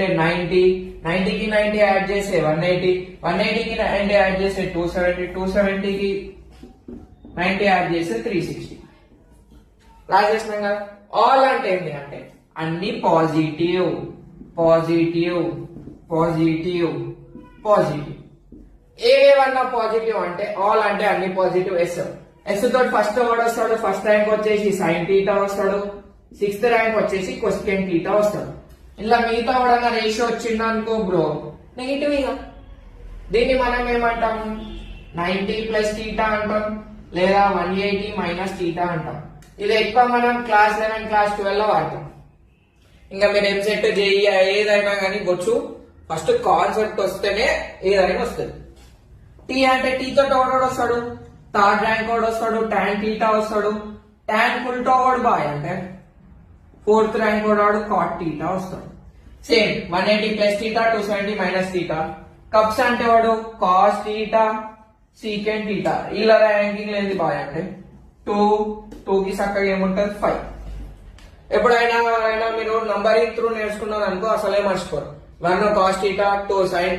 ఉంటే 90, 90కి 90 యాడ్ చేస్తే 180, 180కి 90 యాడ్ చేస్తే 270, 270కి 90 యాడ్ చేస్తే 360. రాసేసినాం కదా. ఆల్ అంటే ఏంటి అంటే అన్ని పాజిటివ్ పాజిటివ్ పాజిటివ్ పాజిటివ్. ఏవేవన్నా పాజిటివ్ అంటే ఆల్ అంటే అన్ని పాజిటివ్. ఎస్ తోటి ఫస్ట్ వర్డ్ వస్తాడు, ఫస్ట్ ర్యాంక్ వచ్చేసి సైన్ థీటా వస్తాడు, 6th ర్యాంక్ వచ్చేసి కొసెకెంట్ థీటా వస్తాడు. ఇలా మిగతా కూడా రేషియో వచ్చింది అనుకో బ్రో నెగిటివ్. ఇక దీన్ని మనం ఏమంటాం 90 ప్లస్ థీటా అంటాం, లేదా 180 మైనస్ థీటా అంటాం. ఇది ఎక్కువ మనం క్లాస్ 11 క్లాస్ 12 లో వాడతాం. ఇంకా మీరు ఎంసెట్ జేఈ ఏదైనా కానీ గొచ్చు ఫస్ట్ కాన్సెప్ట్ వస్తేనే ఏదైనా వస్తుంది. టీ అంటే టీతో ఒకడు వస్తాడు, థర్డ్ ర్యాంక్ వాడు వస్తాడు, టాన్ థీటా వస్తాడు, టాన్ ఫుల్టో వాడు బాయ్ అంటే 4th ర్యాంక్ వాడు కాట్ థీటా వస్తాడు. Same 180 plus theta, 270 minus theta. Cups అంటే వాడు కాస్ థీటా, సీకెంట్ థీటా. ఇలా ర్యాంకింగ్ లేని బాయ్ అంటే 2 కి చక్కగా ఏముంటది 5. ఎప్పుడైనా మీరు నంబరింగ్ త్రూ నేర్చుకున్నారు అనుకో అసలే మర్చిపోరు. 1 కాస్ థీటా, 2 సైన్